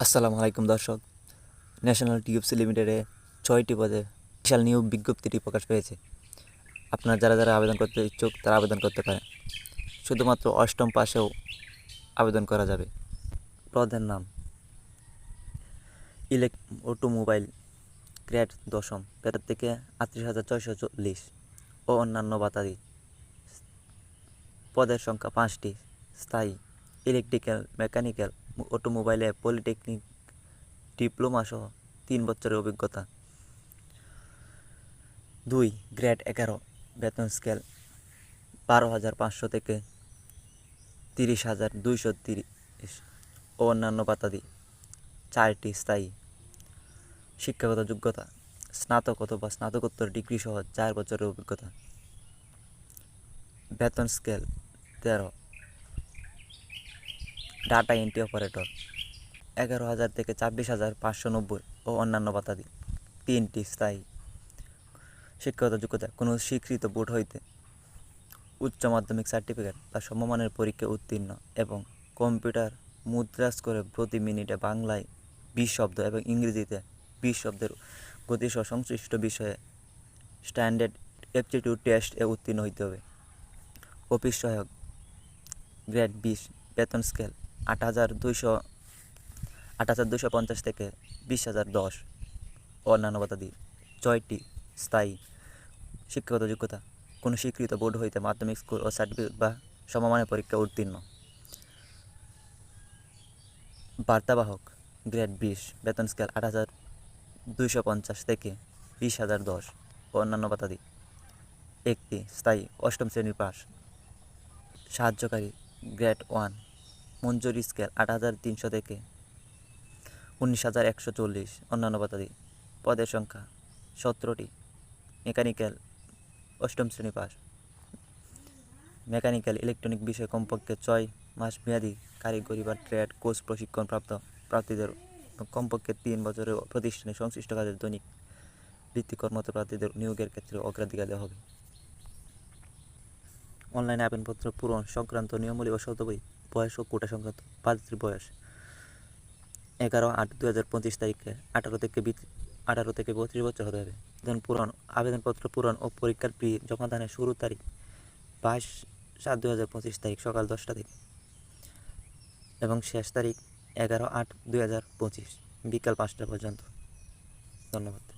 আসসালামু আলাইকুম দর্শক। ন্যাশনাল টিউবস লিমিটেডে ৬টি পদে বিশাল নিয়োগ বিজ্ঞপ্তিটি প্রকাশ পেয়েছে। আপনারা যারা যারা আবেদন করতে ইচ্ছুক তারা আবেদন করতে পারেন। শুধুমাত্র অষ্টম পাশেও আবেদন করা যাবে। পদের নাম অটোমোবাইল গ্রেড ১০ম, বেতন থেকে ৩৮,৬৪০ ও অন্যান্য ভাতাদি। পদের সংখ্যা ৫টি। স্থায়ী ইলেকট্রিক্যাল, মেকানিক্যাল, অটোমোবাইলে পলিটেকনিক ডিপ্লোমা সহ ৩ বছরের অভিজ্ঞতা। ২. গ্রেড ১১, বেতন স্কেল ১২,৫০০ থেকে ৩০,২৩০ ও অন্যান্য ভাতাদি। ৪টি। স্থায়ী শিক্ষাগত যোগ্যতা স্নাতক অথবা স্নাতকোত্তর ডিগ্রি সহ ৪ বছরের অভিজ্ঞতা। বেতন স্কেল ১৩, ডাটা এন্ট্রি অপারেটর ১১,০০০ থেকে ২৪,৫৯০ ও অন্যান্য ভাতাদি। ৩টি। স্থায়ী শিক্ষাগত যোগ্যতা কোনো স্বীকৃত বোর্ড হইতে উচ্চ মাধ্যমিক সার্টিফিকেট বা সমমানের পরীক্ষায় উত্তীর্ণ এবং কম্পিউটার মুদ্রাজ করে প্রতি মিনিটে বাংলায় ২০ শব্দ এবং ইংরেজিতে ২০ শব্দের গতিসহ সংশ্লিষ্ট বিষয়ে স্ট্যান্ডার্ড অ্যাপটিটিউড টেস্ট এ উত্তীর্ণ হইতে হবে। অফিস সহায়ক গ্রেড ২০, বেতন স্কেল ৮,২৫০ থেকে ২০,০১০ ও অন্যান্য ভাতাদি। ৬টি। স্থায়ী শিক্ষাগত যোগ্যতা কোনো স্বীকৃত বোর্ড হইতে মাধ্যমিক স্কুল ও সার্টিফিকেট বা সমমানের পরীক্ষা উত্তীর্ণ। বার্তাবাহক গ্রেড ২০, বেতন স্কেল ৮,২৫০ থেকে ২০,০১০ ও অন্যান্য ভাতাদি। ১টি। স্থায়ী অষ্টম শ্রেণীর পাস। সাহায্যকারী গ্রেড ১, মঞ্জুরি স্কেল ৮,৩০০ থেকে ১৯,১৪০ অন্যান্য ভাতাদি। পদের সংখ্যা ১৭টি। মেকানিক্যাল অষ্টম শ্রেণী পাস। মেকানিক্যাল ইলেকট্রনিক বিষয়ে কমপক্ষে ৬ মাস মেয়াদি কারিগরি বা ট্রেড কোর্স প্রশিক্ষণপ্রাপ্ত প্রার্থীদের কমপক্ষে ৩ বছরের প্রতিষ্ঠানে সংশ্লিষ্ট কাজের দৈনিক ভিত্তিক কর্মরত প্রার্থীদের নিয়োগের ক্ষেত্রে অগ্রাধিকার দেওয়া হবে। অনলাইনে আবেদনপত্র পূরণ সংক্রান্ত নিয়মাবলী ও শর্তাবলী। বয়স ও কোটা সংক্রান্ত প্রার্থীর বয়স ১১/৮/২০২৫ তারিখে ১৮ থেকে ৩২ বছর হতে হবে। আবেদনপত্র পূরণ ও পরীক্ষার ফি জমাদানের শুরুর তারিখ ২২/৭/২০২৫ তারিখ সকাল ১০টা থেকে এবং শেষ তারিখ ১১/৮/২০২৫ বিকাল ৫টা পর্যন্ত। ধন্যবাদ।